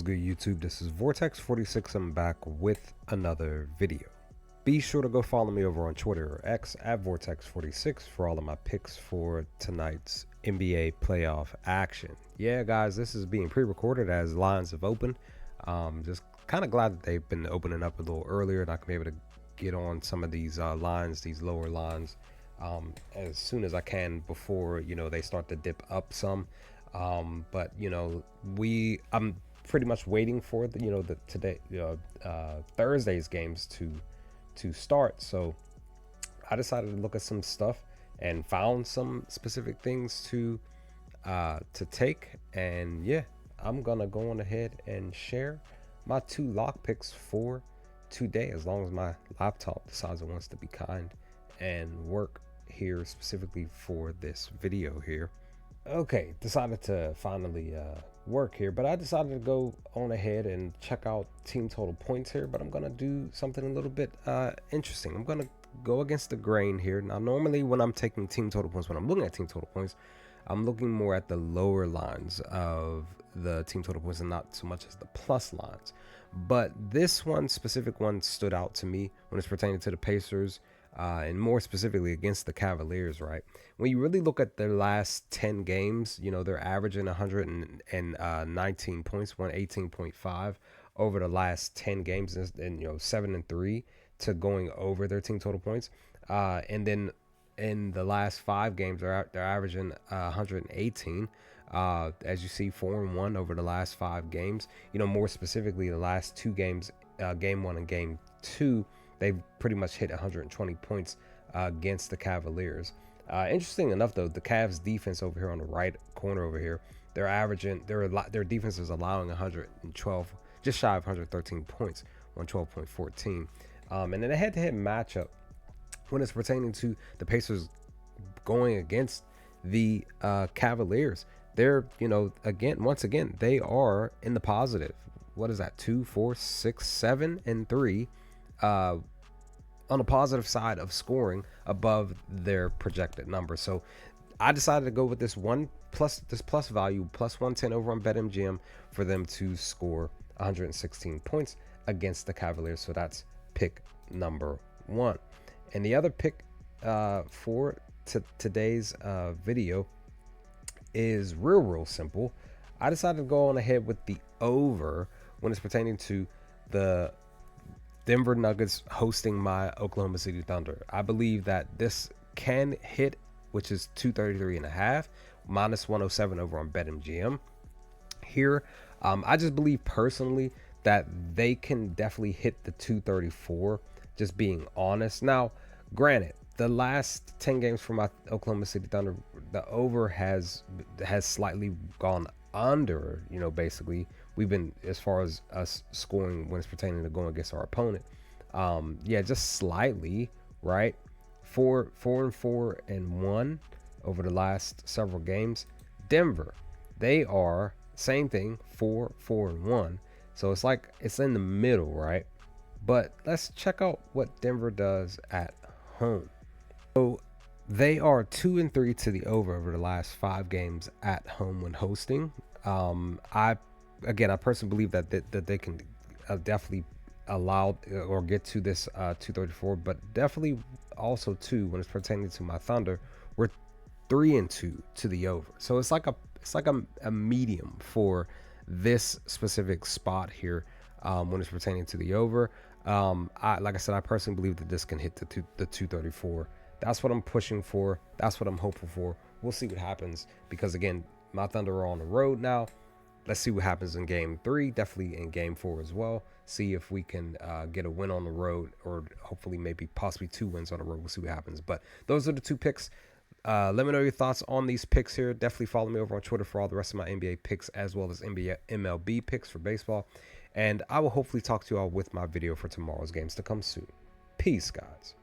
good, YouTube? This is Vortex46. I'm back with another video. Be sure to go follow me over on Twitter or X at Vortex46 for all of my picks for tonight's NBA playoff action. Yeah, guys, this is being pre-recorded as lines have opened. Just kind of glad that they've been opening up a little earlier and I can be able to get on some of these lines, these lower lines, as soon as I can before, they start to dip up some. But I'm pretty much waiting for Thursday's games to start. So I decided to look at some stuff and found some specific things to take. And yeah, I'm gonna go on ahead and share my 2 lock picks for today, as long as my laptop decides it wants to be kind and work here specifically for this video here. Okay, decided to finally work here, but I decided to go on ahead and check out team total points here, but I'm gonna do something a little bit interesting. I'm gonna go against the grain here. Now, normally when I'm taking team total points, when I'm looking at team total points, I'm looking more at the lower lines of the team total points and not so much as the plus lines. But this one, specific one, stood out to me when it's pertaining to the Pacers, and more specifically against the Cavaliers, right? When you really look at their last 10 games, they're averaging 119 points, 118.5 over the last 10 games, and 7-3 to going over their team total points. And then in the last 5 games, they're averaging 118. As you see, 4-1 over the last 5 games. More specifically, the last 2 games, game 1 and game 2, they've pretty much hit 120 points against the Cavaliers. Interesting enough, though, the Cavs defense over here on the right corner over here, they're averaging, their defense is allowing 112, just shy of 113 points, 112.14. And in a head-to-head matchup, when it's pertaining to the Pacers going against the Cavaliers, they're, once again, they are in the positive. What is that? 2, 4, 6, 7, and 3. On the positive side of scoring above their projected number. So I decided to go with this plus value, plus 110 over on BetMGM, for them to score 116 points against the Cavaliers. So that's pick number 1. And the other pick for today's video is real simple. I decided to go on ahead with the over when it's pertaining to the Denver Nuggets hosting my Oklahoma City Thunder. I believe that this can hit, which is 233.5, minus 107 over on BetMGM. Here, I just believe personally that they can definitely hit the 234, just being honest. Now, granted, the last 10 games for my Oklahoma City Thunder, the over has slightly gone under. Basically, we've been, as far as us scoring when it's pertaining to going against our opponent, just slightly, right? 4-4-1 over the last several games. Denver, they are same thing, 4-4-1. So it's like it's in the middle, right? But let's check out what Denver does at home. So they are 2-3 to the over the last 5 games at home when hosting. I personally believe that they can definitely allow or get to this 234, but definitely also too when it's pertaining to my Thunder, we're 3-2 to the over. So it's like a medium for this specific spot here when it's pertaining to the over. Like I said, I personally believe that this can hit the 234. That's what I'm pushing for. That's what I'm hopeful for. We'll see what happens, because again, my Thunder are on the road now. Let's see what happens in game 3, definitely in game 4 as well. See if we can get a win on the road, or hopefully maybe possibly 2 wins on the road. We'll see what happens. But those are the 2 picks. Let me know your thoughts on these picks here. Definitely follow me over on Twitter for all the rest of my NBA picks, as well as NBA MLB picks for baseball. And I will hopefully talk to you all with my video for tomorrow's games to come soon. Peace, guys.